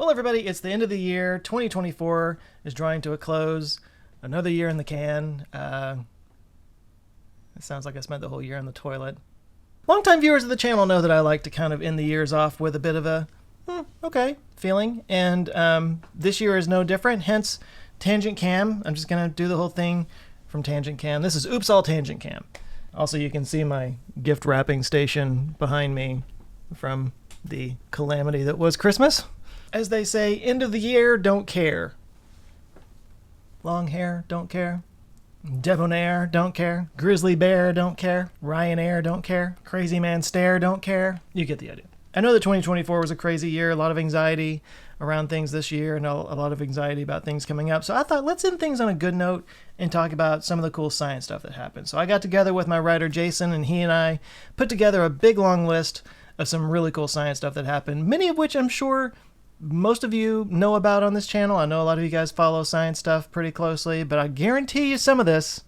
Well, everybody, it's the end of the year. 2024 is drawing to a close. Another year in the can. It sounds like I spent the whole year in the toilet. Longtime viewers of the channel know that I like to kind of end the years off with a bit of a, okay, feeling. And this year is no different, hence Tangent Cam. I'm just going to do the whole thing from Tangent Cam. This is Oops All Tangent Cam. Also, you can see my gift wrapping station behind me from the calamity that was Christmas. As they say, end of the year, don't care. Long hair, don't care. Debonair, don't care. Grizzly bear, don't care. Ryanair, don't care. Crazy man stare, don't care. You get the idea. I know that 2024 was a crazy year, a lot of anxiety around things this year, and a lot of anxiety about things coming up. So I thought, let's end things on a good note and talk about some of the cool science stuff that happened. So I got together with my writer Jason, and he and I put together a big long list of some really cool science stuff that happened, many of which I'm sure most of you know about on this channel. I know a lot of you guys follow science stuff pretty closely, but I guarantee you some of this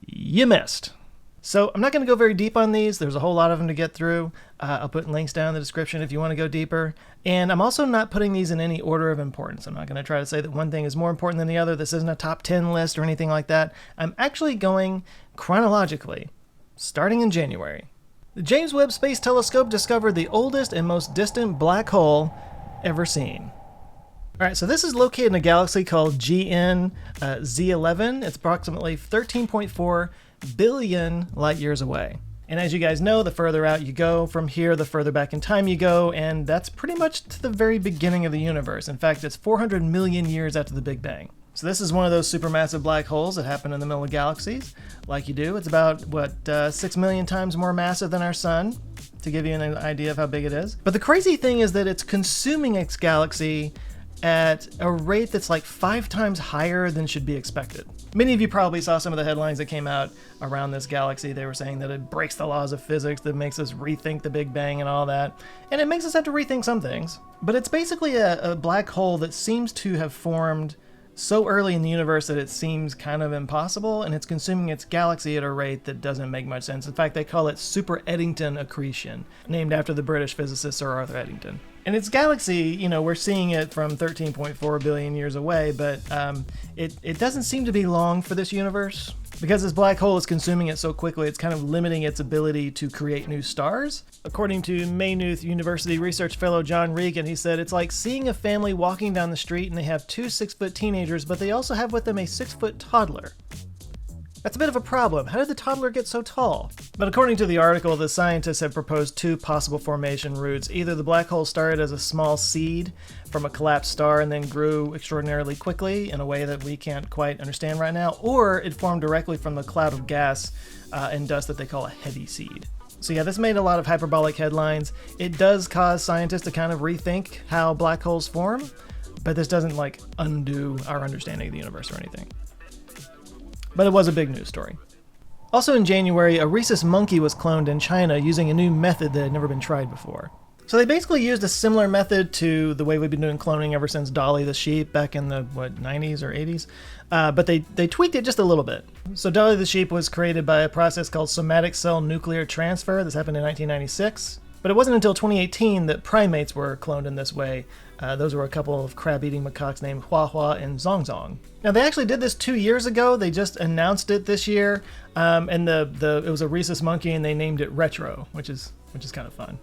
you missed. So I'm not going to go very deep on these. There's a whole lot of them to get through. I'll put links down in the description if you want to go deeper. And I'm also not putting these in any order of importance. I'm not going to try to say that one thing is more important than the other. This isn't a top 10 list or anything like that. I'm actually going chronologically, starting in January. The James Webb Space Telescope discovered the oldest and most distant black hole ever seen. All right, so this is located in a galaxy called GN Z11. It's approximately 13.4 billion light years away. And as you guys know, the further out you go from here, the further back in time you go, and that's pretty much to the very beginning of the universe. In fact, it's 400 million years after the Big Bang. So this is one of those supermassive black holes that happen in the middle of galaxies, like you do. It's about, 6 million times more massive than our sun, to give you an idea of how big it is. But the crazy thing is that it's consuming its galaxy at a rate that's like 5 times higher than should be expected. Many of you probably saw some of the headlines that came out around this galaxy. They were saying that it breaks the laws of physics, that makes us rethink the Big Bang and all that. And it makes us have to rethink some things. But it's basically a black hole that seems to have formed so early in the universe that it seems kind of impossible, and it's consuming its galaxy at a rate that doesn't make much sense. In fact, they call it super Eddington accretion, named after the British physicist Sir Arthur Eddington. And its galaxy, we're seeing it from 13.4 billion years away, but it doesn't seem to be long for this universe. Because this black hole is consuming it so quickly, it's kind of limiting its ability to create new stars. According to Maynooth University research fellow John Regan, he said, it's like seeing a family walking down the street and they have 2 6-foot teenagers, but they also have with them a 6-foot toddler. That's a bit of a problem. How did the toddler get so tall? But according to the article, the scientists have proposed 2 possible formation routes. Either the black hole started as a small seed from a collapsed star and then grew extraordinarily quickly in a way that we can't quite understand right now, or it formed directly from the cloud of gas and dust that they call a heavy seed. So yeah, this made a lot of hyperbolic headlines. It does cause scientists to kind of rethink how black holes form, but this doesn't undo our understanding of the universe or anything. But it was a big news story. Also in January, a rhesus monkey was cloned in China using a new method that had never been tried before. So they basically used a similar method to the way we've been doing cloning ever since Dolly the sheep back in the, 90s or 80s? But they tweaked it just a little bit. So Dolly the sheep was created by a process called somatic cell nuclear transfer. This happened in 1996. But it wasn't until 2018 that primates were cloned in this way. Those were a couple of crab-eating macaques named Hua Hua and Zong Zong. Now, they actually did this 2 years ago. They just announced it this year. And it was a rhesus monkey, and they named it Retro, which is kind of fun.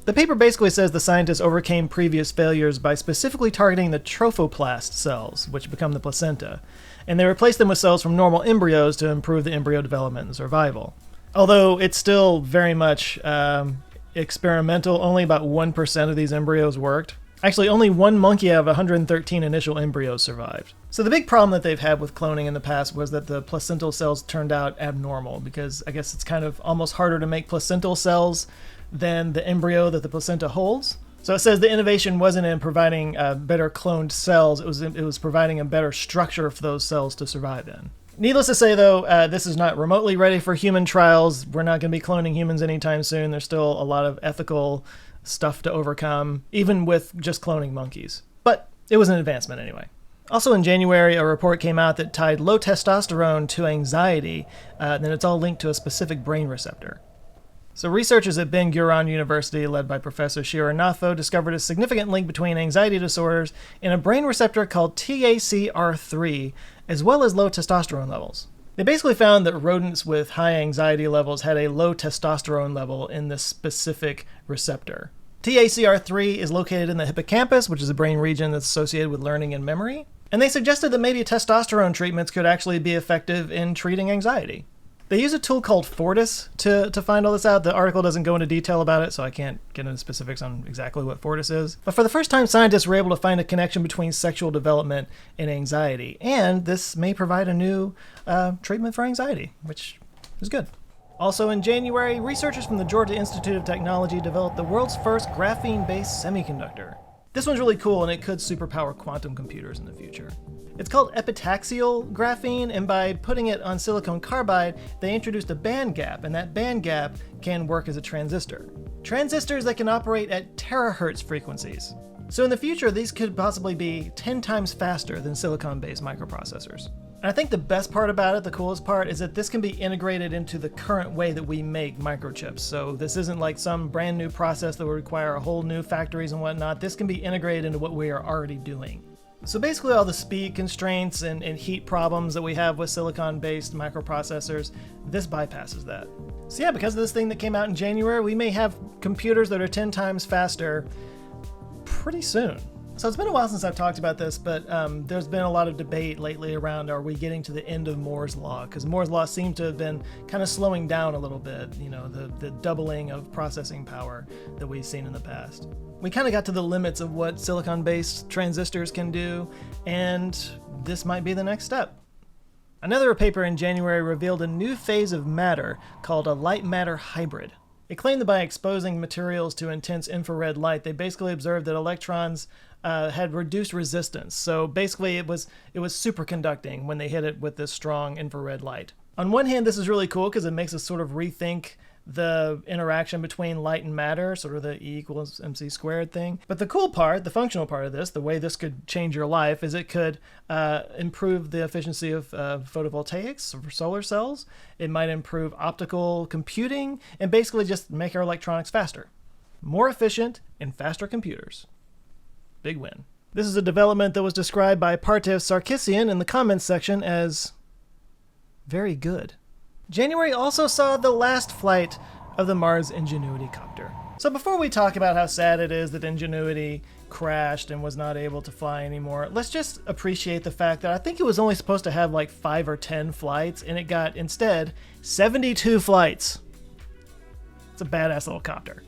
The paper basically says the scientists overcame previous failures by specifically targeting the trophoplast cells, which become the placenta. And they replaced them with cells from normal embryos to improve the embryo development and survival. Although it's still very much experimental, only about 1% of these embryos worked. Actually, only 1 monkey out of 113 initial embryos survived. So the big problem that they've had with cloning in the past was that the placental cells turned out abnormal, because I guess it's kind of almost harder to make placental cells than the embryo that the placenta holds. So it says the innovation wasn't in providing better cloned cells, it was providing a better structure for those cells to survive in. Needless to say, though, this is not remotely ready for human trials. We're not going to be cloning humans anytime soon. There's still a lot of ethical stuff to overcome, even with just cloning monkeys. But it was an advancement anyway. Also in January, a report came out that tied low testosterone to anxiety, and it's all linked to a specific brain receptor. So researchers at Ben Gurion University, led by Professor Shiranatho, discovered a significant link between anxiety disorders and a brain receptor called TACR3, as well as low testosterone levels. They basically found that rodents with high anxiety levels had a low testosterone level in this specific receptor. TACR3 is located in the hippocampus, which is a brain region that's associated with learning and memory. And they suggested that maybe testosterone treatments could actually be effective in treating anxiety. They use a tool called Fortis to find all this out. The article doesn't go into detail about it, so I can't get into specifics on exactly what Fortis is. But for the first time, scientists were able to find a connection between sexual development and anxiety. And this may provide a new treatment for anxiety, which is good. Also in January, researchers from the Georgia Institute of Technology developed the world's first graphene-based semiconductor. This one's really cool, and it could superpower quantum computers in the future. It's called epitaxial graphene, and by putting it on silicon carbide, they introduced a band gap, and that band gap can work as a transistor. Transistors that can operate at terahertz frequencies. So in the future, these could possibly be 10 times faster than silicon-based microprocessors. And I think the best part about it, the coolest part, is that this can be integrated into the current way that we make microchips. So this isn't like some brand new process that would require a whole new factories and whatnot. This can be integrated into what we are already doing. So basically all the speed constraints and heat problems that we have with silicon-based microprocessors, this bypasses that. So yeah, because of this thing that came out in January, we may have computers that are 10 times faster pretty soon. So it's been a while since I've talked about this, but there's been a lot of debate lately around, are we getting to the end of Moore's Law? Because Moore's Law seemed to have been kind of slowing down a little bit, you know, the doubling of processing power that we've seen in the past. We kind of got to the limits of what silicon-based transistors can do, and this might be the next step. Another paper in January revealed a new phase of matter called a light-matter hybrid. It claimed that by exposing materials to intense infrared light, they basically observed that electrons had reduced resistance. So basically it was superconducting when they hit it with this strong infrared light. On one hand, this is really cool because it makes us sort of rethink the interaction between light and matter, sort of the E equals mc squared thing. But the cool part, the functional part of this, the way this could change your life, is it could improve the efficiency of photovoltaics for solar cells. It might improve optical computing and basically just make our electronics faster. More efficient and faster computers. Big win. This is a development that was described by Partiv Sarkisian in the comments section as very good. January also saw the last flight of the Mars Ingenuity copter. So before we talk about how sad it is that Ingenuity crashed and was not able to fly anymore, let's just appreciate the fact that I think it was only supposed to have like 5 or 10 flights, and it got instead 72 flights. It's a badass little copter.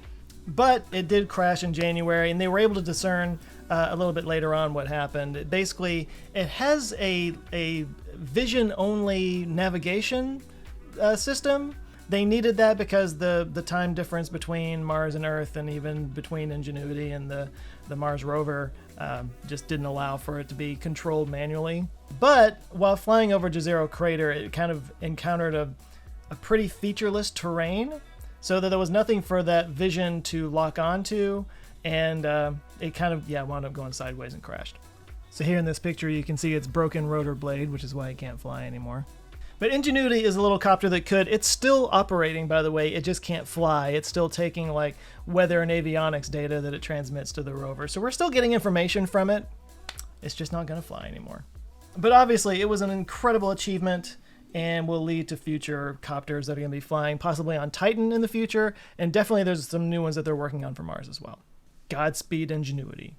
But it did crash in January, and they were able to discern a little bit later on what happened. Basically, it has a vision-only navigation system. They needed that because the time difference between Mars and Earth, and even between Ingenuity and the Mars rover, just didn't allow for it to be controlled manually. But while flying over Jezero Crater, it kind of encountered a pretty featureless terrain, so that there was nothing for that vision to lock onto, and it kind of wound up going sideways and crashed. So here in this picture you can see its broken rotor blade, which is why it can't fly anymore. But Ingenuity is a little copter that could. It's still operating, by the way. It just can't fly. It's still taking like weather and avionics data that it transmits to the rover. So we're still getting information from it. It's just not going to fly anymore. But obviously it was an incredible achievement and will lead to future copters that are going to be flying, possibly on Titan in the future. And definitely there's some new ones that they're working on for Mars as well. Godspeed, Ingenuity.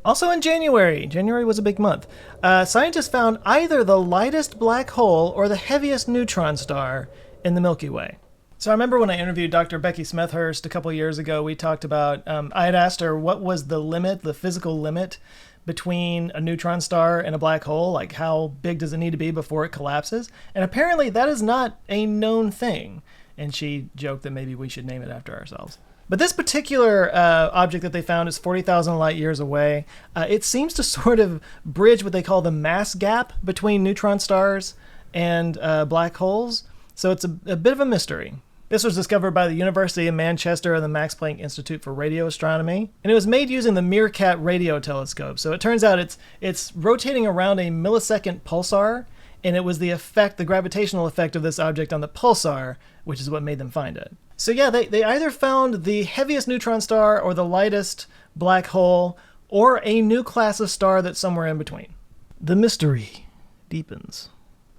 Also in January was a big month, scientists found either the lightest black hole or the heaviest neutron star in the Milky Way. So I remember when I interviewed Dr. Becky Smethurst a couple years ago, we talked about, I had asked her what was the limit, the physical limit between a neutron star and a black hole, like how big does it need to be before it collapses? And apparently that is not a known thing. And she joked that maybe we should name it after ourselves. But this particular object that they found is 40,000 light years away. It seems to sort of bridge what they call the mass gap between neutron stars and black holes. So it's a bit of a mystery. This was discovered by the University of Manchester and the Max Planck Institute for Radio Astronomy. And it was made using the Meerkat radio telescope. So it turns out it's rotating around a millisecond pulsar. and it was the effect, the gravitational effect of this object on the pulsar, which is what made them find it. So yeah, they either found the heaviest neutron star or the lightest black hole, or a new class of star that's somewhere in between. The mystery deepens.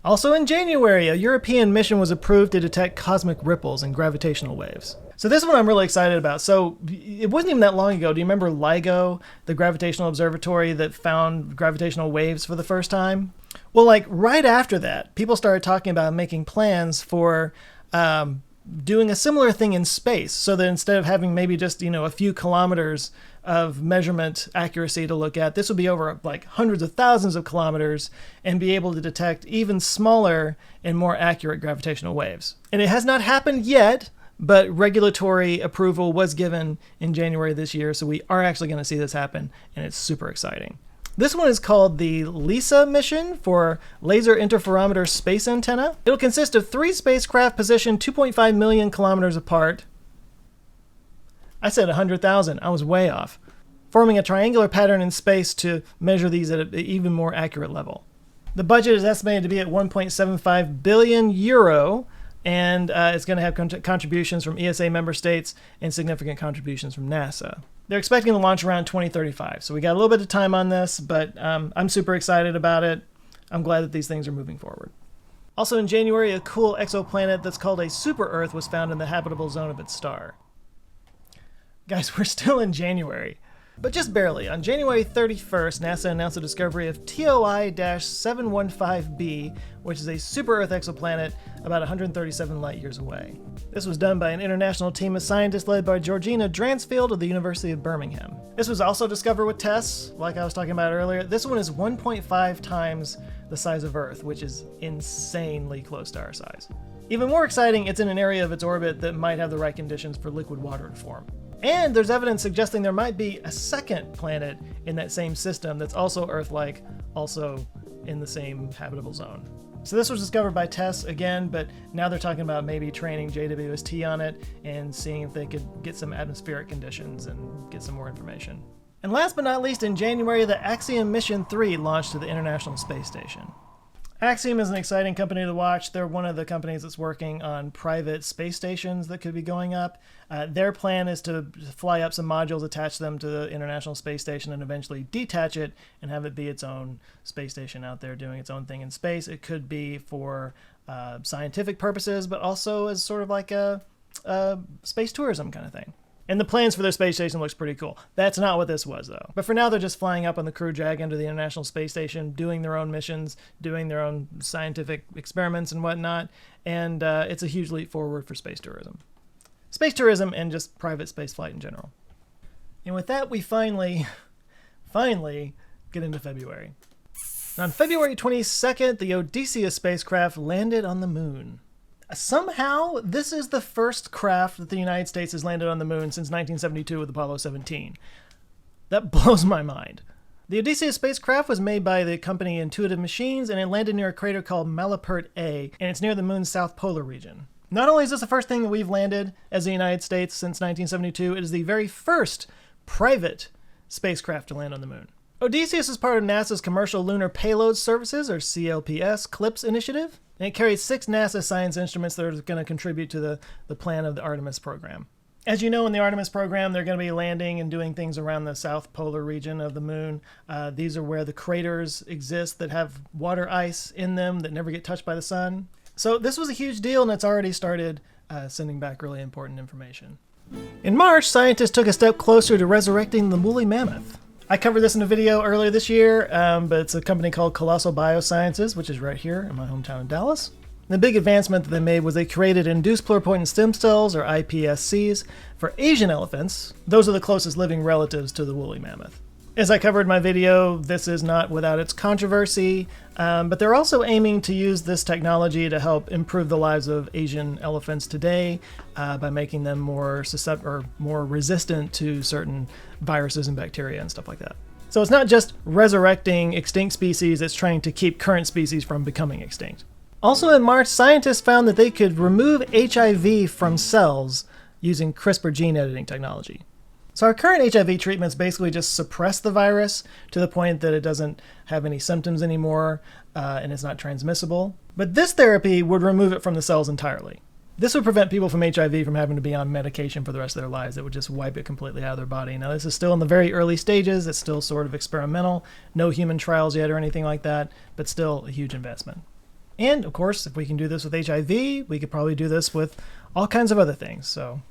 Also in January, a European mission was approved to detect cosmic ripples and gravitational waves. So this one I'm really excited about. So it wasn't even that long ago. Do you remember LIGO, the gravitational observatory that found gravitational waves for the first time? Well, like right after that, people started talking about making plans for doing a similar thing in space, so that instead of having maybe just, a few kilometers of measurement accuracy to look at, this would be over like hundreds of thousands of kilometers and be able to detect even smaller and more accurate gravitational waves. And it has not happened yet, but regulatory approval was given in January this year, so we are actually going to see this happen, and it's super exciting. This one is called the LISA mission for Laser Interferometer Space Antenna. It'll consist of 3 spacecraft positioned 2.5 million kilometers apart. I said 100,000. I was way off. Forming a triangular pattern in space to measure these at an even more accurate level. The budget is estimated to be at 1.75 billion euro, and it's going to have contributions from ESA member states and significant contributions from NASA. They're expecting to launch around 2035, so we got a little bit of time on this, but I'm super excited about it. I'm glad that these things are moving forward. Also in January, a cool exoplanet that's called a super-Earth was found in the habitable zone of its star. Guys, we're still in January. But just barely. On January 31st, NASA announced the discovery of TOI-715b, which is a super-Earth exoplanet about 137 light-years away. This was done by an international team of scientists led by Georgina Dransfield of the University of Birmingham. This was also discovered with TESS, like I was talking about earlier. This one is 1.5 times the size of Earth, which is insanely close to our size. Even more exciting, it's in an area of its orbit that might have the right conditions for liquid water to form. And there's evidence suggesting there might be a second planet in that same system that's also Earth-like, also in the same habitable zone. So this was discovered by TESS again, but now they're talking about maybe training JWST on it and seeing if they could get some atmospheric conditions and get some more information. And last but not least, in January, the Axiom Mission 3 launched to the International Space Station. Axiom is an exciting company to watch. They're one of the companies that's working on private space stations that could be going up. Their plan is to fly up some modules, attach them to the International Space Station, and eventually detach it and have it be its own space station out there doing its own thing in space. It could be for scientific purposes, but also as sort of like a space tourism kind of thing. And the plans for their space station looks pretty cool. That's not what this was, though. But for now, they're just flying up on the Crew Dragon to the International Space Station, doing their own missions, doing their own scientific experiments and whatnot. And it's a huge leap forward for space tourism. Space tourism and just private space flight in general. And with that, we finally get into February. On February 22nd, the Odysseus spacecraft landed on the moon. Somehow, this is the first craft that the United States has landed on the moon since 1972 with Apollo 17. That blows my mind. The Odysseus spacecraft was made by the company Intuitive Machines, and it landed near a crater called Malapert A, and it's near the moon's south polar region. Not only is this the first thing that we've landed as the United States since 1972, it is the very first private spacecraft to land on the moon. Odysseus is part of NASA's Commercial Lunar Payload Services, or CLPS, CLPS initiative. And it carries 6 NASA science instruments that are going to contribute to the plan of the Artemis program. As you know, in the Artemis program, they're going to be landing and doing things around the south polar region of the moon. These are where the craters exist that have water ice in them that never get touched by the sun. So this was a huge deal, and it's already started sending back really important information. In March, scientists took a step closer to resurrecting the woolly mammoth. I covered this in a video earlier this year, but it's a company called Colossal Biosciences, which is right here in my hometown of Dallas. The big advancement that they made was they created induced pluripotent stem cells, or iPSCs, for Asian elephants. Those are the closest living relatives to the woolly mammoth. As I covered in my video, this is not without its controversy, but they're also aiming to use this technology to help improve the lives of Asian elephants today by making them more resistant to certain viruses and bacteria and stuff like that. So it's not just resurrecting extinct species, it's trying to keep current species from becoming extinct. Also in March, scientists found that they could remove HIV from cells using CRISPR gene editing technology. So our current HIV treatments basically just suppress the virus to the point that it doesn't have any symptoms anymore and it's not transmissible. But this therapy would remove it from the cells entirely. This would prevent people from HIV from having to be on medication for the rest of their lives. It would just wipe it completely out of their body. Now, this is still in the very early stages. It's still sort of experimental. No human trials yet or anything like that, but still a huge investment. And, of course, if we can do this with HIV, we could probably do this with all kinds of other things. So,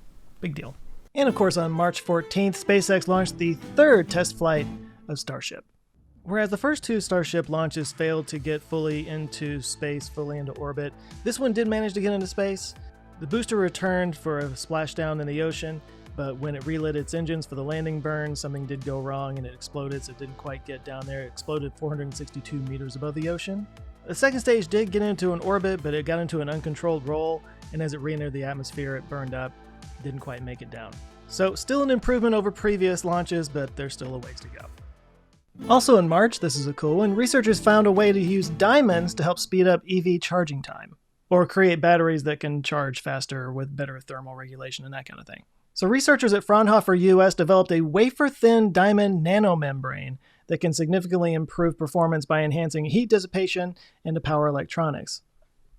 big deal. And, of course, on March 14th, SpaceX launched the third test flight of Starship. Whereas the first two Starship launches failed to get fully into space, fully into orbit, this one did manage to get into space. The booster returned for a splashdown in the ocean, but when it relit its engines for the landing burn, something did go wrong and it exploded, so it didn't quite get down there. It exploded 462 meters above the ocean. The second stage did get into an orbit, but it got into an uncontrolled roll, and as it re-entered the atmosphere, it burned up. Didn't quite make it down. So still an improvement over previous launches, but there's still a ways to go. Also in March, this is a cool one, researchers found a way to use diamonds to help speed up EV charging time, or create batteries that can charge faster with better thermal regulation and that kind of thing. So researchers at Fraunhofer US developed a wafer-thin diamond nanomembrane that can significantly improve performance by enhancing heat dissipation and to power electronics.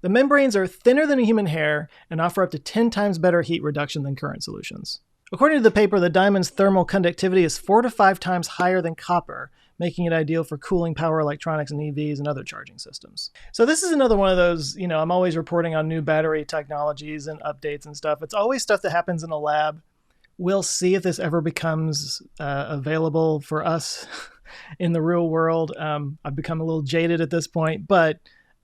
The membranes are thinner than human hair and offer up to 10 times better heat reduction than current solutions. According to the paper, the diamond's thermal conductivity is 4 to 5 times higher than copper, making it ideal for cooling power electronics and EVs and other charging systems. So this is another one of those, I'm always reporting on new battery technologies and updates and stuff. It's always stuff that happens in a lab. We'll see if this ever becomes available for us in the real world. I've become a little jaded at this point, but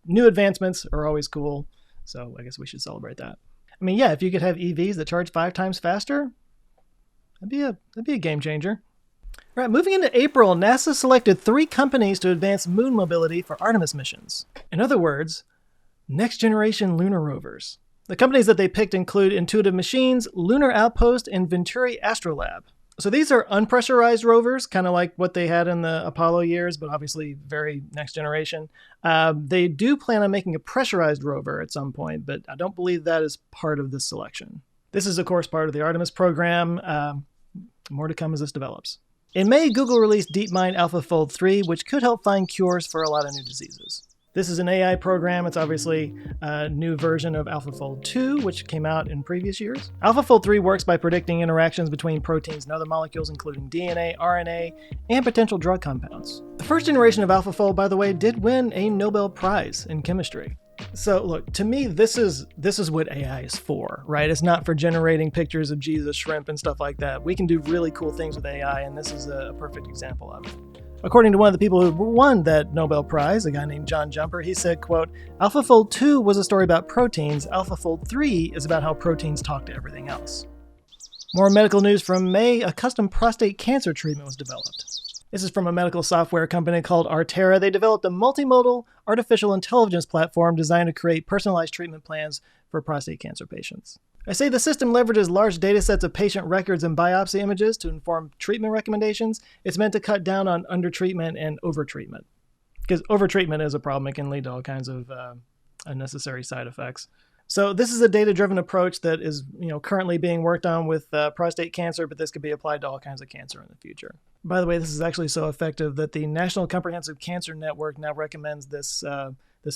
new advancements are always cool. So I guess we should celebrate that. I mean, yeah, if you could have EVs that charge 5 times faster, that'd be a game changer. All right, moving into April, NASA selected 3 companies to advance moon mobility for Artemis missions. In other words, next-generation lunar rovers. The companies that they picked include Intuitive Machines, Lunar Outpost, and Venturi Astrolab. So these are unpressurized rovers, kind of like what they had in the Apollo years, but obviously very next generation. They do plan on making a pressurized rover at some point, but I don't believe that is part of this selection. This is, of course, part of the Artemis program. More to come as this develops. In May, Google released DeepMind AlphaFold 3, which could help find cures for a lot of new diseases. This is an AI program. It's obviously a new version of AlphaFold 2, which came out in previous years. AlphaFold 3 works by predicting interactions between proteins and other molecules, including DNA, RNA, and potential drug compounds. The first generation of AlphaFold, by the way, did win a Nobel Prize in chemistry. So look, to me, this is what AI is for, right? It's not for generating pictures of Jesus, shrimp, and stuff like that. We can do really cool things with AI, and this is a perfect example of it. According to one of the people who won that Nobel Prize, a guy named John Jumper, he said, quote, AlphaFold 2 was a story about proteins. AlphaFold 3 is about how proteins talk to everything else. More medical news from May, a custom prostate cancer treatment was developed. This is from a medical software company called Artera. They developed a multimodal artificial intelligence platform designed to create personalized treatment plans for prostate cancer patients. I say the system leverages large data sets of patient records and biopsy images to inform treatment recommendations. It's meant to cut down on undertreatment and overtreatment. Because overtreatment is a problem. It can lead to all kinds of unnecessary side effects. So this is a data-driven approach that is currently being worked on with prostate cancer, but this could be applied to all kinds of cancer in the future. By the way, this is actually so effective that the National Comprehensive Cancer Network now recommends this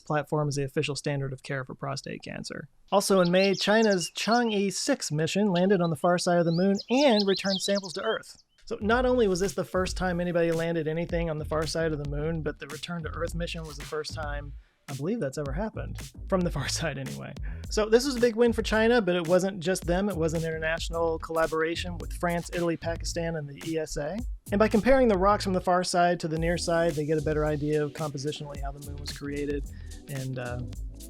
platform as the official standard of care for prostate cancer. Also in May, China's Chang-e 6 mission landed on the far side of the moon and returned samples to Earth. So not only was this the first time anybody landed anything on the far side of the moon, but the return to Earth mission was the first time I believe that's ever happened, from the far side anyway. So this was a big win for China, but it wasn't just them. It was an international collaboration with France, Italy, Pakistan, and the ESA. And by comparing the rocks from the far side to the near side, they get a better idea of compositionally how the moon was created, and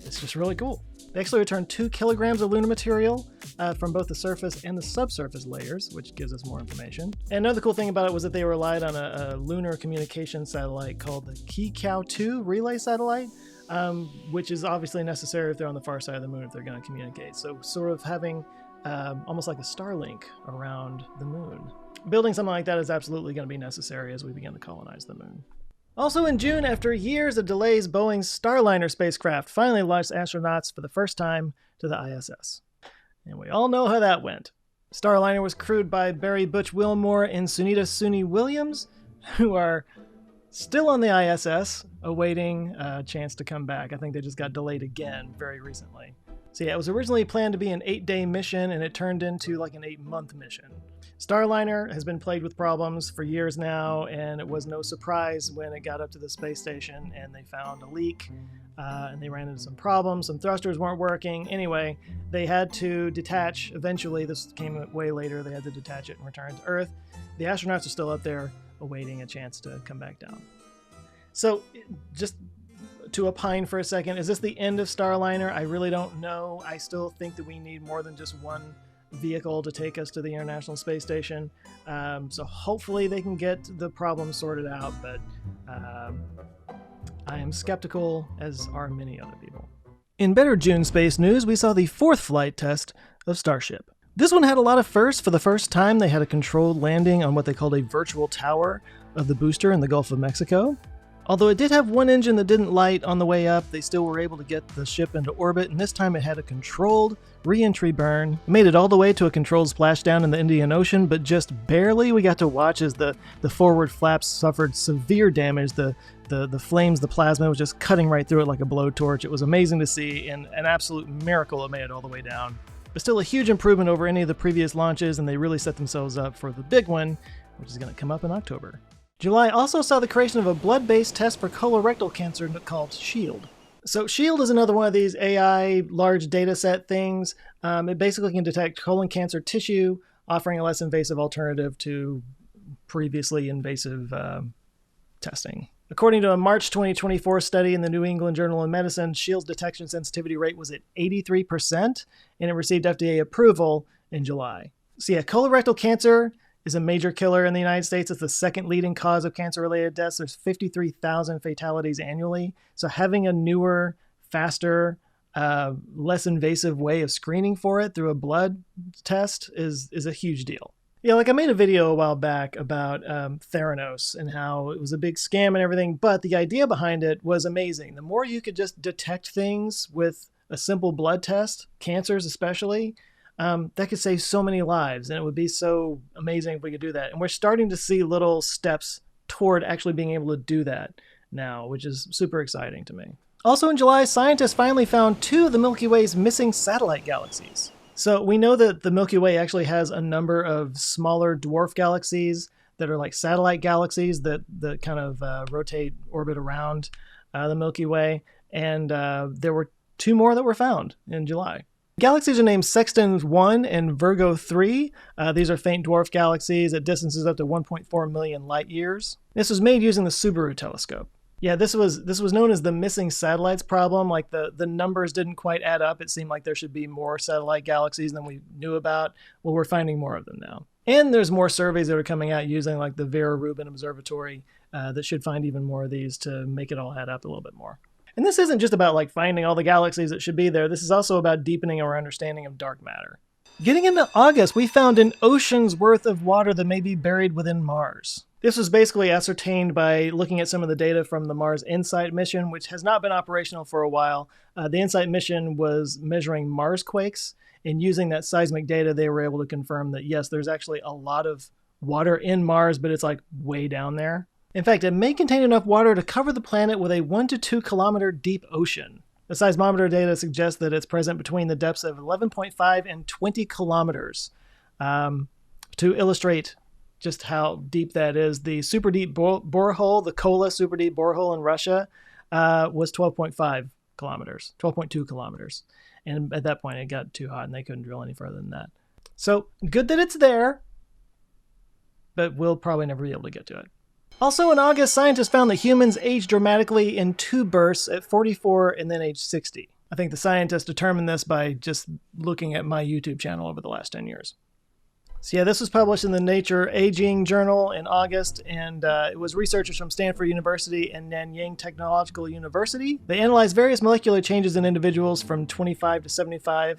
it's just really cool. They actually returned 2 kilograms of lunar material from both the surface and the subsurface layers, which gives us more information. And another cool thing about it was that they relied on a lunar communication satellite called the Kikiao-2 relay satellite, which is obviously necessary if they're on the far side of the moon if they're going to communicate. So sort of having almost like a Starlink around the moon. Building something like that is absolutely going to be necessary as we begin to colonize the moon. Also in June, after years of delays, Boeing's Starliner spacecraft finally launched astronauts for the first time to the ISS. And we all know how that went. Starliner was crewed by Barry Butch Wilmore and Sunita Suni Williams, who are still on the ISS, awaiting a chance to come back. I think they just got delayed again very recently. So yeah, it was originally planned to be an 8-day mission, and it turned into like an 8-month mission. Starliner has been plagued with problems for years now, and it was no surprise when it got up to the space station and they found a leak, and they ran into some problems. Some thrusters weren't working. Anyway, they had to detach. Eventually, this came way later, they had to detach it and return to Earth. The astronauts are still up there awaiting a chance to come back down. So, just to opine for a second, is this the end of Starliner? I really don't know. I still think that we need more than just one vehicle to take us to the International Space Station. So hopefully they can get the problem sorted out, but I am skeptical, as are many other people. In better June space news, we saw the 4th flight test of Starship. This one had a lot of firsts. For the first time, they had a controlled landing on what they called a virtual tower of the booster in the Gulf of Mexico. Although it did have one engine that didn't light on the way up, they still were able to get the ship into orbit, and this time it had a controlled re-entry burn. It made it all the way to a controlled splashdown in the Indian Ocean, but just barely. We got to watch as the forward flaps suffered severe damage. The flames, the plasma was just cutting right through it like a blowtorch. It was amazing to see, and an absolute miracle it made it all the way down. But still a huge improvement over any of the previous launches, and they really set themselves up for the big one, which is going to come up in October. July also saw the creation of a blood-based test for colorectal cancer called SHIELD. So SHIELD is another one of these AI large data set things. It basically can detect colon cancer tissue, offering a less invasive alternative to previously invasive testing. According to a March 2024 study in the New England Journal of Medicine, SHIELD's detection sensitivity rate was at 83%, and it received FDA approval in July. So yeah, colorectal cancer is a major killer in the United States. It's the second leading cause of cancer-related deaths. There's 53,000 fatalities annually. So having a newer, faster, less invasive way of screening for it through a blood test is a huge deal. Yeah, like I made a video a while back about Theranos and how it was a big scam and everything, but the idea behind it was amazing. The more you could just detect things with a simple blood test, cancers especially, that could save so many lives, and it would be so amazing if we could do that. And we're starting to see little steps toward actually being able to do that now, which is super exciting to me. Also in July, scientists finally found 2 of the Milky Way's missing satellite galaxies. So we know that the Milky Way actually has a number of smaller dwarf galaxies that are like satellite galaxies that kind of orbit around the Milky Way. And there were 2 more that were found in July. Galaxies are named Sexton 1 and Virgo 3. These are faint dwarf galaxies at distances up to 1.4 million light years. This was made using the Subaru telescope. Yeah, this was known as the missing satellites problem. Like the numbers didn't quite add up. It seemed like there should be more satellite galaxies than we knew about. Well, we're finding more of them now. And there's more surveys that are coming out using like the Vera Rubin Observatory that should find even more of these to make it all add up a little bit more. And this isn't just about like finding all the galaxies that should be there. This is also about deepening our understanding of dark matter. Getting into August, we found an ocean's worth of water that may be buried within Mars. This was basically ascertained by looking at some of the data from the Mars InSight mission, which has not been operational for a while. The InSight mission was measuring Mars quakes, and using that seismic data, they were able to confirm that yes, there's actually a lot of water in Mars, but it's like way down there. In fact, it may contain enough water to cover the planet with a 1 to 2 kilometer deep ocean. The seismometer data suggests that it's present between the depths of 11.5 and 20 kilometers. To illustrate just how deep that is, the super deep borehole, the Kola super deep borehole in Russia, was 12.5 kilometers, 12.2 kilometers. And at that point, it got too hot and they couldn't drill any further than that. So good that it's there, but we'll probably never be able to get to it. Also in August, scientists found that humans age dramatically in 2 bursts at 44 and then age 60. I think the scientists determined this by just looking at my YouTube channel over the last 10 years. So yeah, this was published in the Nature Aging journal in August, and it was researchers from Stanford University and Nanyang Technological University. They analyzed various molecular changes in individuals from 25 to 75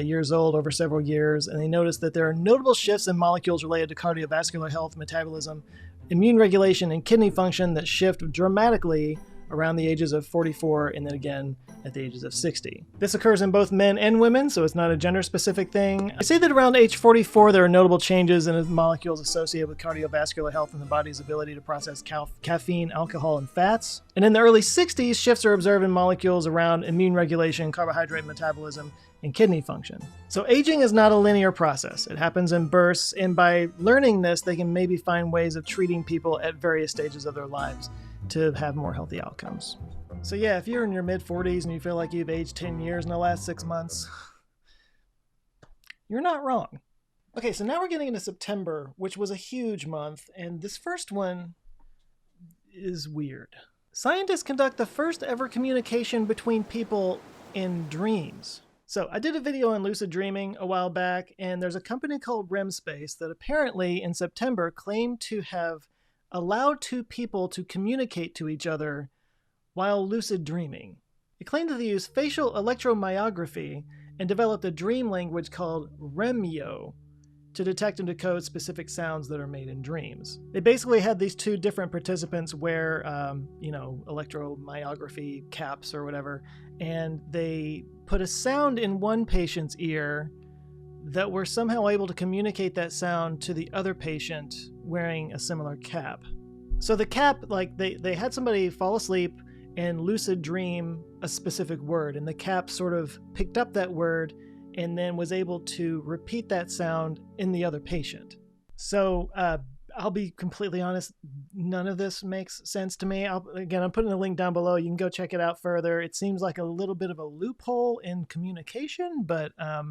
years old over several years, and they noticed that there are notable shifts in molecules related to cardiovascular health, metabolism, immune regulation, and kidney function that shift dramatically around the ages of 44 and then again at the ages of 60. This occurs in both men and women, so it's not a gender-specific thing. They say that around age 44 there are notable changes in the molecules associated with cardiovascular health and the body's ability to process caffeine, alcohol, and fats. And in the early 60s, shifts are observed in molecules around immune regulation, carbohydrate metabolism, and kidney function. So aging is not a linear process. It happens in bursts, and by learning this, they can maybe find ways of treating people at various stages of their lives to have more healthy outcomes. So yeah, if you're in your mid-40s and you feel like you've aged 10 years in the last 6 months, you're not wrong. Okay, so now we're getting into September, which was a huge month, and this first one is weird. Scientists conduct the first ever communication between people in dreams. So I did a video on lucid dreaming a while back, and there's a company called REM Space that apparently in September claimed to have allowed two people to communicate to each other while lucid dreaming. It claimed that they used facial electromyography and developed a dream language called REMio to detect and decode specific sounds that are made in dreams. They basically had these two different participants wear, electromyography caps or whatever, and they put a sound in one patient's ear that were somehow able to communicate that sound to the other patient wearing a similar cap. So the cap, like they had somebody fall asleep and lucid dream a specific word, and the cap sort of picked up that word and then was able to repeat that sound in the other patient. So I'll be completely honest, none of this makes sense to me. I'm putting a link down below. You can go check it out further. It seems like a little bit of a loophole in communication, but I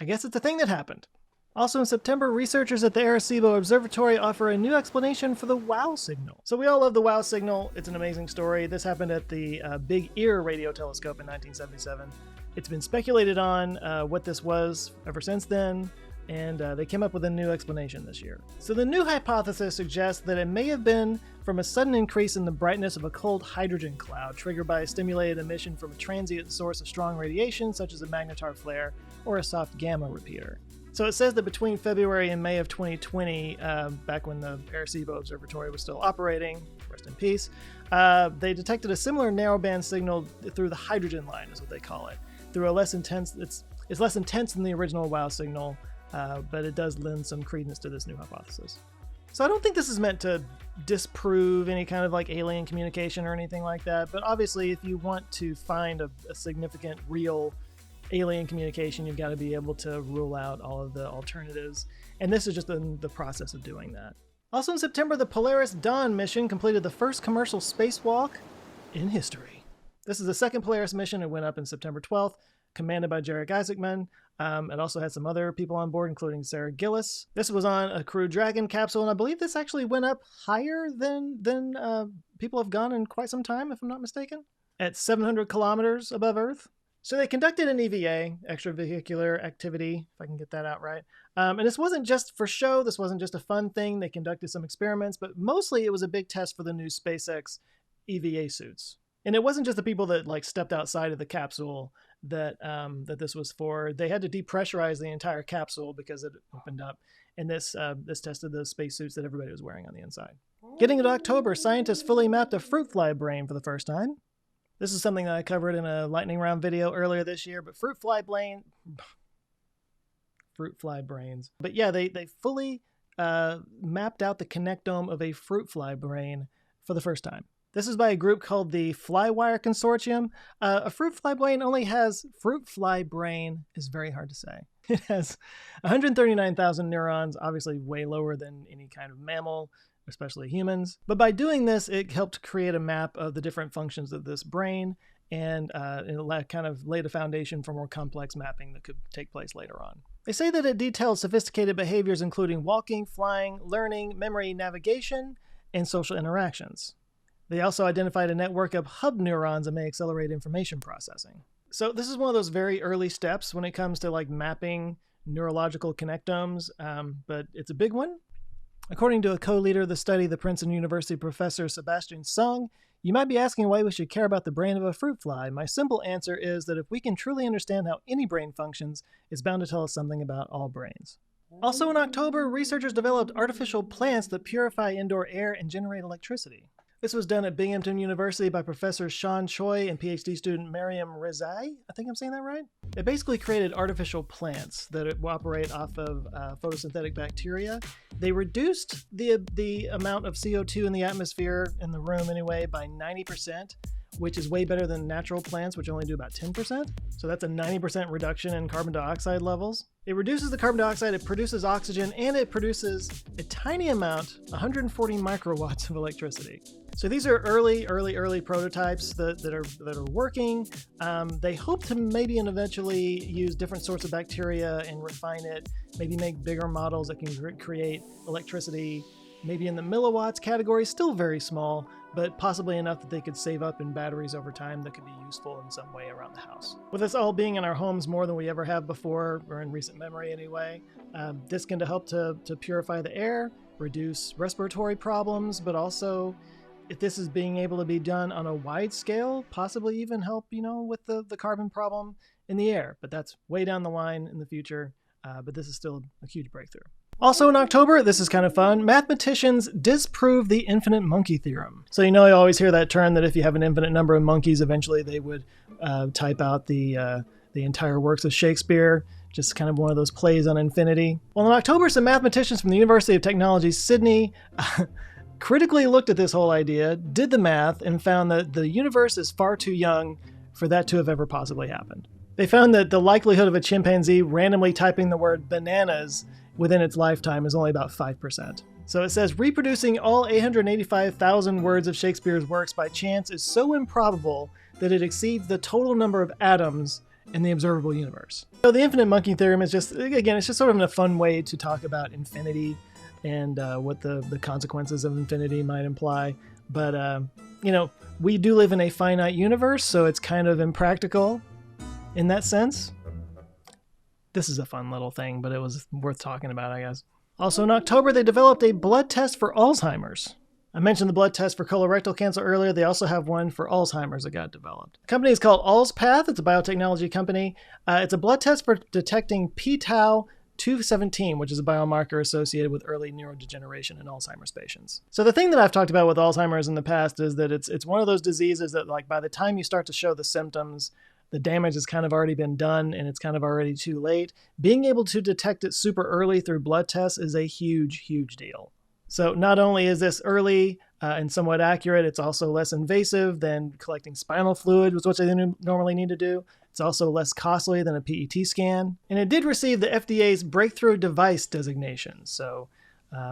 guess it's a thing that happened. Also in September, researchers at the Arecibo Observatory offer a new explanation for the WOW signal. So we all love the WOW signal. It's an amazing story. This happened at the Big Ear radio telescope in 1977. It's been speculated on what this was ever since then, and they came up with a new explanation this year. So the new hypothesis suggests that it may have been from a sudden increase in the brightness of a cold hydrogen cloud triggered by a stimulated emission from a transient source of strong radiation, such as a magnetar flare or a soft gamma repeater. So it says that between February and May of 2020, back when the Arecibo Observatory was still operating, rest in peace, they detected a similar narrowband signal through the hydrogen line, is what they call it. Through a less intense, it's less intense than the original WOW signal, but it does lend some credence to this new hypothesis. So I don't think this is meant to disprove any kind of like alien communication or anything like that, but obviously if you want to find a significant real alien communication, you've got to be able to rule out all of the alternatives, and this is just in the process of doing that. Also in September, the Polaris Dawn mission completed the first commercial spacewalk in history. This is the second Polaris mission. It went up in September 12th, commanded by Jarek Isaacman. It also had some other people on board, including Sarah Gillis. This was on a Crew Dragon capsule, and I believe this actually went up higher than people have gone in quite some time, if I'm not mistaken, at 700 kilometers above Earth. So they conducted an EVA, extravehicular activity, if I can get that out right. And this wasn't just for show. This wasn't just a fun thing. They conducted some experiments, but mostly it was a big test for the new SpaceX EVA suits. And it wasn't just the people that like stepped outside of the capsule that this was for. They had to depressurize the entire capsule because it opened up. And this tested the spacesuits that everybody was wearing on the inside. Getting into October, scientists fully mapped a fruit fly brain for the first time. This is something that I covered in a lightning round video earlier this year, but fruit fly brains. But yeah, they fully mapped out the connectome of a fruit fly brain for the first time. This is by a group called the Flywheel Consortium. A fruit fly brain is very hard to say. It has 139,000 neurons, obviously way lower than any kind of mammal, especially humans. But by doing this, it helped create a map of the different functions of this brain, and it kind of laid a foundation for more complex mapping that could take place later on. They say that it details sophisticated behaviors including walking, flying, learning, memory, navigation, and social interactions. They also identified a network of hub neurons that may accelerate information processing. So this is one of those very early steps when it comes to like mapping neurological connectomes, but it's a big one. According to a co-leader of the study, the Princeton University professor Sebastian Sung, you might be asking why we should care about the brain of a fruit fly. My simple answer is that if we can truly understand how any brain functions, it's bound to tell us something about all brains. Also in October, researchers developed artificial plants that purify indoor air and generate electricity. This was done at Binghamton University by Professor Sean Choi and PhD student Mariam Rezai. I think I'm saying that right? They basically created artificial plants that operate off of photosynthetic bacteria. They reduced the amount of CO2 in the atmosphere, in the room anyway, by 90%, which is way better than natural plants, which only do about 10%. So that's a 90% reduction in carbon dioxide levels. It reduces the carbon dioxide, it produces oxygen, and it produces a tiny amount, 140 microwatts of electricity. So these are early prototypes that are working. They hope to maybe and eventually use different sorts of bacteria and refine it, maybe make bigger models that can create electricity, maybe in the milliwatts category, still very small, but possibly enough that they could save up in batteries over time that could be useful in some way around the house. With us all being in our homes more than we ever have before, or in recent memory anyway, this can help to purify the air, reduce respiratory problems, but also, if this is being able to be done on a wide scale, possibly even help, with the carbon problem in the air. But that's way down the line in the future, but this is still a huge breakthrough. Also in October, this is kind of fun, mathematicians disprove the infinite monkey theorem. So you always hear that term that if you have an infinite number of monkeys, eventually they would type out the entire works of Shakespeare, just kind of one of those plays on infinity. Well, in October, some mathematicians from the University of Technology, Sydney, critically looked at this whole idea, did the math, and found that the universe is far too young for that to have ever possibly happened. They found that the likelihood of a chimpanzee randomly typing the word bananas within its lifetime is only about 5%. So it says, reproducing all 885,000 words of Shakespeare's works by chance is so improbable that it exceeds the total number of atoms in the observable universe. So the infinite monkey theorem is just, again, it's just sort of a fun way to talk about infinity and what the consequences of infinity might imply. But, we do live in a finite universe, so it's kind of impractical in that sense. This is a fun little thing, but it was worth talking about, I guess. Also in October, they developed a blood test for Alzheimer's. I mentioned the blood test for colorectal cancer earlier. They also have one for Alzheimer's that got developed. The company is called AlzPath. It's a biotechnology company. It's a blood test for detecting p-tau 217, which is a biomarker associated with early neurodegeneration in Alzheimer's patients. So the thing that I've talked about with Alzheimer's in the past is that it's one of those diseases that, like, by the time you start to show the symptoms, the damage has kind of already been done and it's kind of already too late. Being able to detect it super early through blood tests is a huge, huge deal. So not only is this early and somewhat accurate, it's also less invasive than collecting spinal fluid, which they normally need to do. It's also less costly than a PET scan. And it did receive the FDA's breakthrough device designation. So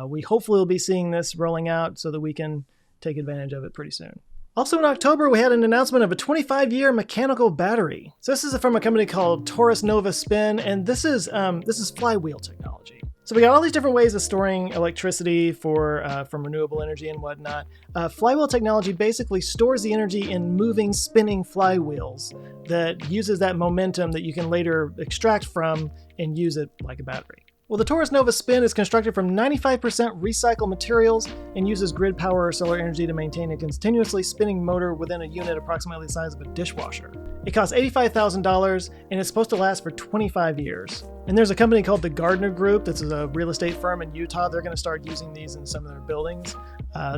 we hopefully will be seeing this rolling out so that we can take advantage of it pretty soon. Also in October, we had an announcement of a 25-year mechanical battery. So this is from a company called Taurus Nova Spin, and this is Flywheel technology. So we got all these different ways of storing electricity from renewable energy and whatnot. Flywheel technology basically stores the energy in moving, spinning flywheels that uses that momentum that you can later extract from and use it like a battery. Well, the Taurus Nova Spin is constructed from 95% recycled materials and uses grid power or solar energy to maintain a continuously spinning motor within a unit approximately the size of a dishwasher. It costs $85,000 and it's supposed to last for 25 years. And there's a company called the Gardner Group, that's a real estate firm in Utah. They're going to start using these in some of their buildings.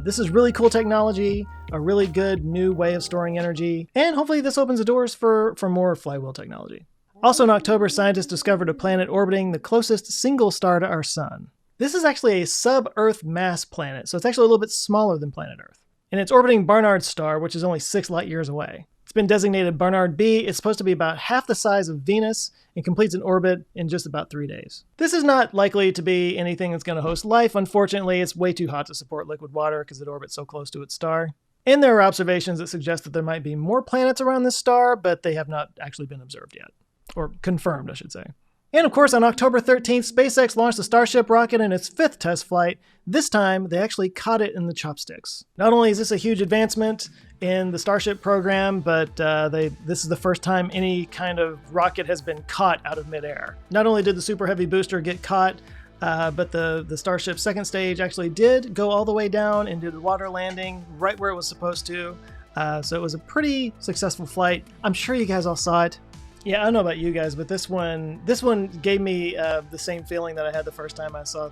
This is really cool technology, a really good new way of storing energy, and hopefully this opens the doors for more flywheel technology. Also in October, scientists discovered a planet orbiting the closest single star to our sun. This is actually a sub-Earth mass planet, so it's actually a little bit smaller than planet Earth. And it's orbiting Barnard's star, which is only 6 light years away. It's been designated Barnard B. It's supposed to be about half the size of Venus and completes an orbit in just about 3 days. This is not likely to be anything that's going to host life. Unfortunately, it's way too hot to support liquid water because it orbits so close to its star. And there are observations that suggest that there might be more planets around this star, but they have not actually been observed yet. Or confirmed, I should say. And of course, on October 13th, SpaceX launched the Starship rocket in its 5th test flight. This time, they actually caught it in the chopsticks. Not only is this a huge advancement in the Starship program, but this is the first time any kind of rocket has been caught out of midair. Not only did the Super Heavy booster get caught, but the Starship's second stage actually did go all the way down and did a water landing right where it was supposed to. So it was a pretty successful flight. I'm sure you guys all saw it. Yeah, I don't know about you guys, but this one gave me the same feeling that I had the first time I saw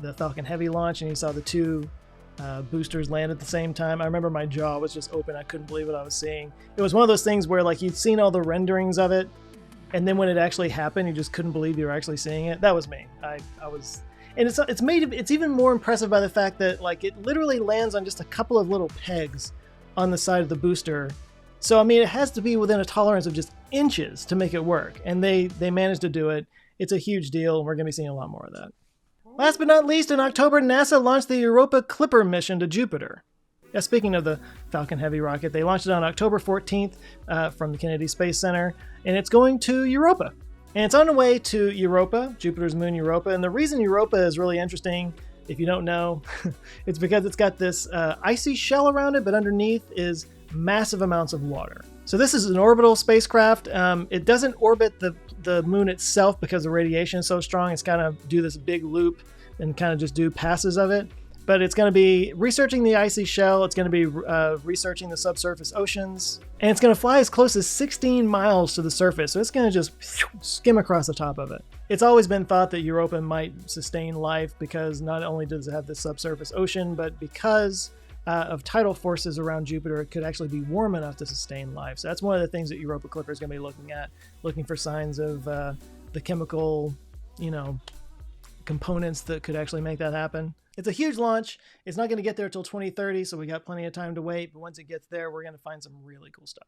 the Falcon Heavy launch, and you saw the two boosters land at the same time. I remember my jaw was just open. I couldn't believe what I was seeing. It was one of those things where like you'd seen all the renderings of it, and then when it actually happened, you just couldn't believe you were actually seeing it. That was me. I was, and it's even more impressive by the fact that like it literally lands on just a couple of little pegs on the side of the booster. So I mean, it has to be within a tolerance of just inches to make it work, and they managed to do it. It's a huge deal, and we're going to be seeing a lot more of that. Last but not least, in October, NASA launched the Europa Clipper mission to Jupiter. Yeah, speaking of the Falcon Heavy rocket, they launched it on October 14th from the Kennedy Space Center, and it's going to Europa. And it's on the way to Europa, Jupiter's moon Europa. And the reason Europa is really interesting, if you don't know, it's because it's got this icy shell around it, but underneath is massive amounts of water. So this is an orbital spacecraft. It doesn't orbit the moon itself because the radiation is so strong. It's kind of do this big loop and kind of just do passes of it. But it's going to be researching the icy shell. It's going to be researching the subsurface oceans. And it's going to fly as close as 16 miles to the surface. So it's going to just skim across the top of it. It's always been thought that Europa might sustain life because not only does it have this subsurface ocean, but because of tidal forces around Jupiter, it could actually be warm enough to sustain life. So that's one of the things that Europa Clipper is going to be looking at, looking for signs of the chemical, components that could actually make that happen. It's a huge launch. It's not going to get there till 2030, so we got plenty of time to wait. But once it gets there, we're going to find some really cool stuff.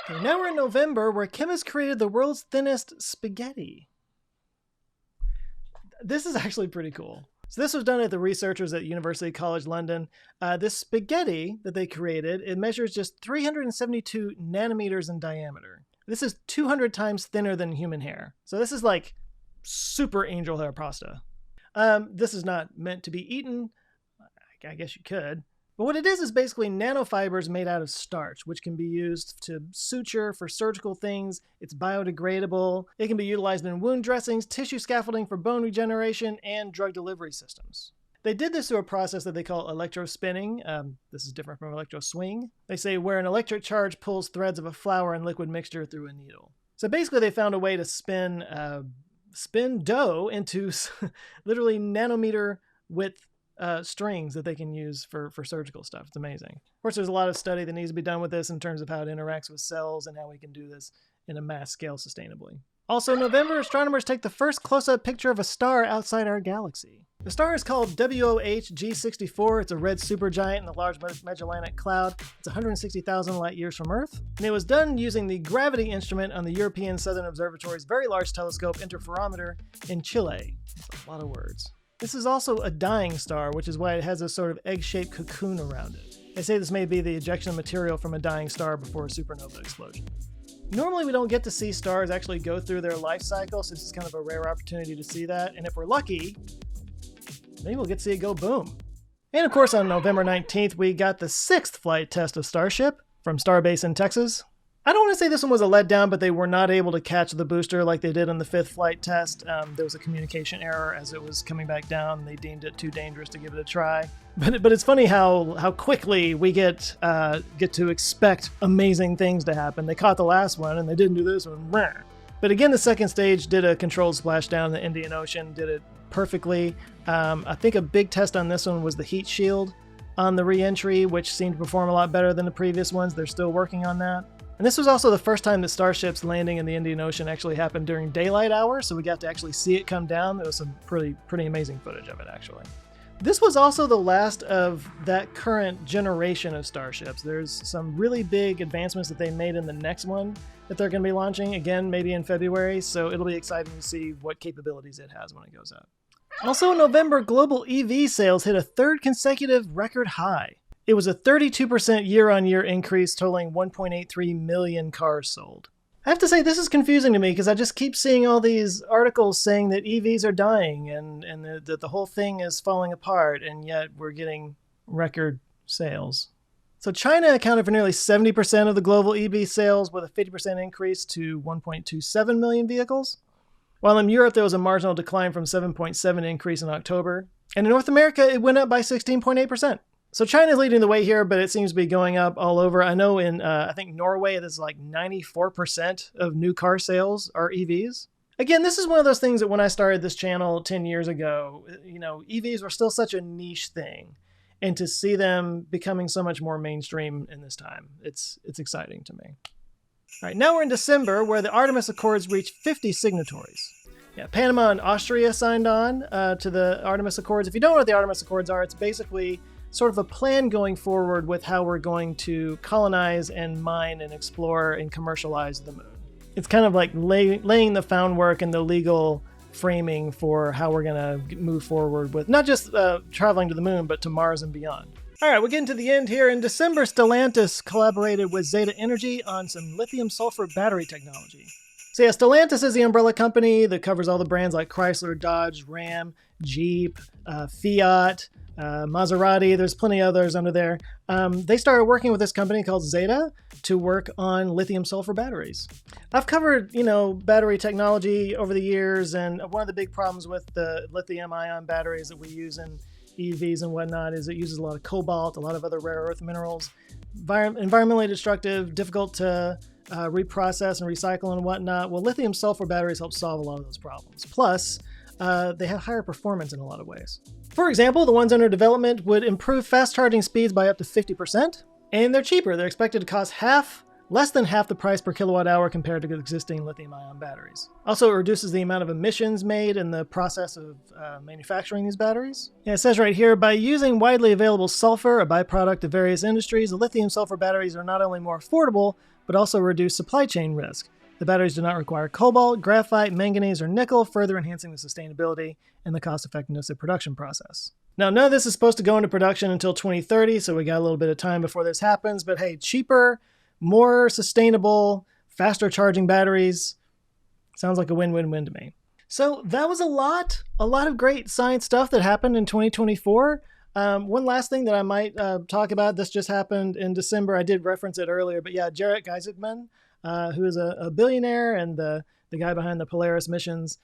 Okay, now we're in November, where chemists created the world's thinnest spaghetti. This is actually pretty cool. So this was done at the researchers at University College London. This spaghetti that they created, it measures just 372 nanometers in diameter. This is 200 times thinner than human hair. So this is like super angel hair pasta. This is not meant to be eaten. I guess you could. But what it is basically nanofibers made out of starch, which can be used to suture for surgical things. It's biodegradable. It can be utilized in wound dressings, tissue scaffolding for bone regeneration, and drug delivery systems. They did this through a process that they call electrospinning. This is different from electroswing. They say where an electric charge pulls threads of a flour and liquid mixture through a needle. So basically they found a way to spin dough into literally nanometer width strings that they can use for surgical stuff. It's amazing. Of course, there's a lot of study that needs to be done with this in terms of how it interacts with cells and how we can do this in a mass scale sustainably. Also in November, astronomers take the first close-up picture of a star outside our galaxy. The star is called WOH G64. It's a red supergiant in the Large Magellanic Cloud. It's 160,000 light years from Earth. And it was done using the gravity instrument on the European Southern Observatory's Very Large Telescope Interferometer in Chile. That's a lot of words. This is also a dying star, which is why it has a sort of egg-shaped cocoon around it. They say this may be the ejection material from a dying star before a supernova explosion. Normally we don't get to see stars actually go through their life cycle, so this is kind of a rare opportunity to see that. And if we're lucky, maybe we'll get to see it go boom. And of course on November 19th, we got the 6th flight test of Starship from Starbase in Texas. I don't want to say this one was a letdown, but they were not able to catch the booster like they did on the 5th flight test. There was a communication error as it was coming back down. They deemed it too dangerous to give it a try. But it's funny how quickly we get to expect amazing things to happen. They caught the last one and they didn't do this one. But again, the second stage did a controlled splashdown in the Indian Ocean, did it perfectly. I think a big test on this one was the heat shield on the re-entry, which seemed to perform a lot better than the previous ones. They're still working on that. And this was also the first time that Starship's landing in the Indian Ocean actually happened during daylight hours, so we got to actually see it come down. There was some pretty amazing footage of it, actually. This was also the last of that current generation of Starships. There's some really big advancements that they made in the next one that they're going to be launching, again, maybe in February, so it'll be exciting to see what capabilities it has when it goes out. Also in November, global EV sales hit a third consecutive record high. It was a 32% year-on-year increase, totaling 1.83 million cars sold. I have to say, this is confusing to me because I just keep seeing all these articles saying that EVs are dying and that the whole thing is falling apart, and yet we're getting record sales. So China accounted for nearly 70% of the global EV sales, with a 50% increase to 1.27 million vehicles. While in Europe, there was a marginal decline from 7.7 increase in October. And in North America, it went up by 16.8%. So China's leading the way here, but it seems to be going up all over. I know in, I think Norway, there's like 94% of new car sales are EVs. Again, this is one of those things that when I started this channel 10 years ago, EVs were still such a niche thing. and to see them becoming so much more mainstream in this time. It's exciting to me. All right, now we're in December, where the Artemis Accords reached 50 signatories. Yeah, Panama and Austria signed on to the Artemis Accords. If you don't know what the Artemis Accords are, it's basically sort of a plan going forward with how we're going to colonize and mine and explore and commercialize the moon. It's kind of like laying the groundwork and the legal framing for how we're going to move forward with not just traveling to the moon, but to Mars and beyond. All right, we're getting to the end here. In December, Stellantis collaborated with Zeta Energy on some lithium-sulfur battery technology. So yeah, Stellantis is the umbrella company that covers all the brands like Chrysler, Dodge, Ram, Jeep, Fiat, Maserati. There's plenty of others under there. They started working with this company called Zeta to work on lithium-sulfur batteries. I've covered, battery technology over the years, and one of the big problems with the lithium-ion batteries that we use in EVs and whatnot is it uses a lot of cobalt, a lot of other rare earth minerals, environmentally destructive, difficult to reprocess and recycle and whatnot. Well, lithium sulfur batteries help solve a lot of those problems. Plus, they have higher performance in a lot of ways. For example, the ones under development would improve fast charging speeds by up to 50%, and they're cheaper. They're expected to cost less than half the price per kilowatt hour compared to existing lithium-ion batteries. Also, it reduces the amount of emissions made in the process of manufacturing these batteries. Yeah, it says right here, by using widely available sulfur, a byproduct of various industries, the lithium-sulfur batteries are not only more affordable, but also reduce supply chain risk. The batteries do not require cobalt, graphite, manganese, or nickel, further enhancing the sustainability and the cost-effectiveness of production process. Now, none of this is supposed to go into production until 2030, so we got a little bit of time before this happens, but hey, cheaper, more sustainable, faster charging batteries. Sounds like a win-win-win to me. So that was a lot of great science stuff that happened in 2024. One last thing that I might talk about, this just happened in December. I did reference it earlier, but yeah, Jarek Isaacman, who is a billionaire and the guy behind the Polaris missions,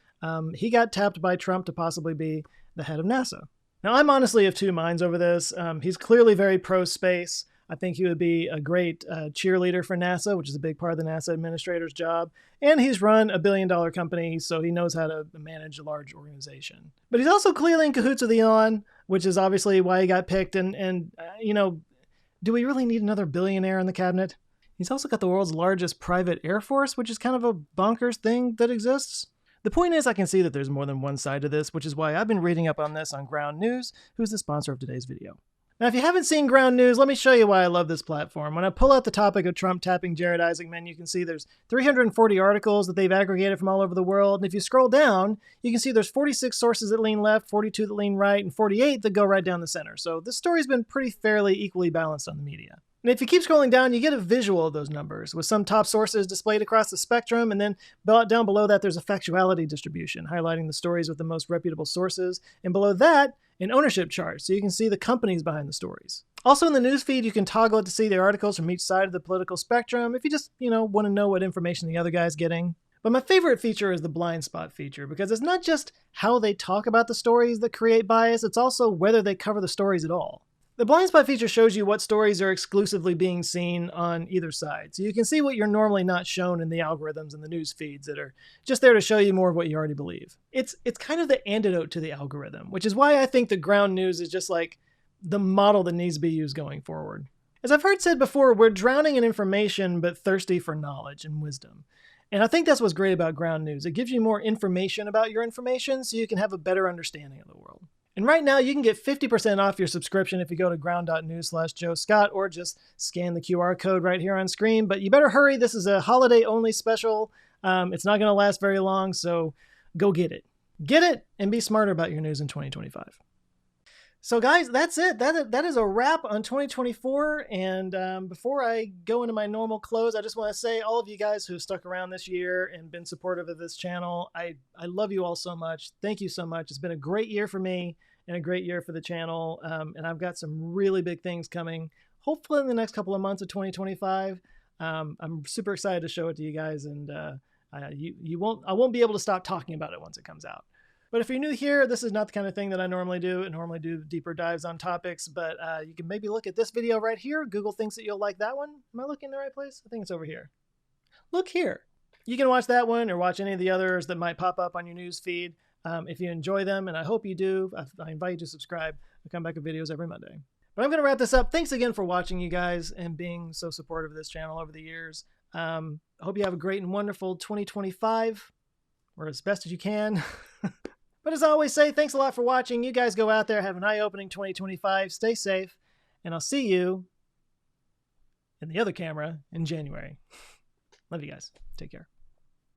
he got tapped by Trump to possibly be the head of NASA. Now, I'm honestly of two minds over this. He's clearly very pro-space. I think he would be a great cheerleader for NASA, which is a big part of the NASA administrator's job. And he's run a billion-dollar company, so he knows how to manage a large organization. But he's also clearly in cahoots with Elon, which is obviously why he got picked. And do we really need another billionaire in the cabinet? He's also got the world's largest private air force, which is kind of a bonkers thing that exists. The point is, I can see that there's more than one side to this, which is why I've been reading up on this on Ground News, who's the sponsor of today's video. Now, if you haven't seen Ground News, let me show you why I love this platform. When I pull out the topic of Trump tapping Jared Isaacman, you can see there's 340 articles that they've aggregated from all over the world. And if you scroll down, you can see there's 46 sources that lean left, 42 that lean right, and 48 that go right down the center. So this story's been pretty fairly equally balanced on the media. And if you keep scrolling down, you get a visual of those numbers, with some top sources displayed across the spectrum, and then down below that, there's a factuality distribution, highlighting the stories with the most reputable sources, and below that, an ownership chart, so you can see the companies behind the stories. Also in the newsfeed, you can toggle it to see the articles from each side of the political spectrum, if you just, want to know what information the other guy's getting. But my favorite feature is the blind spot feature, because it's not just how they talk about the stories that create bias, it's also whether they cover the stories at all. The blind spot feature shows you what stories are exclusively being seen on either side. So you can see what you're normally not shown in the algorithms and the news feeds that are just there to show you more of what you already believe. It's kind of the antidote to the algorithm, which is why I think the Ground News is just like the model that needs to be used going forward. As I've heard said before, we're drowning in information but thirsty for knowledge and wisdom. And I think that's what's great about Ground News. It gives you more information about your information so you can have a better understanding of the world. And right now, you can get 50% off your subscription if you go to ground.news/Joe Scott, or just scan the QR code right here on screen. But you better hurry. This is a holiday-only special. It's not going to last very long, so go get it. Get it and be smarter about your news in 2025. So guys, that's it. That is a wrap on 2024. And before I go into my normal close, I just want to say all of you guys who have stuck around this year and been supportive of this channel, I love you all so much. Thank you so much. It's been a great year for me and a great year for the channel. And I've got some really big things coming, hopefully in the next couple of months of 2025. I'm super excited to show it to you guys, and I won't be able to stop talking about it once it comes out. But if you're new here, this is not the kind of thing that I normally do. I normally do deeper dives on topics, but you can maybe look at this video right here. Google thinks that you'll like that one. Am I looking in the right place? I think it's over here. Look here. You can watch that one or watch any of the others that might pop up on your news feed. If you enjoy them, and I hope you do, I invite you to subscribe. I come back with videos every Monday. But I'm going to wrap this up. Thanks again for watching, you guys, and being so supportive of this channel over the years. I hope you have a great and wonderful 2025, or as best as you can. But as I always say, thanks a lot for watching. You guys go out there, have an eye-opening 2025, stay safe, and I'll see you in the other camera in January. Love you guys. Take care.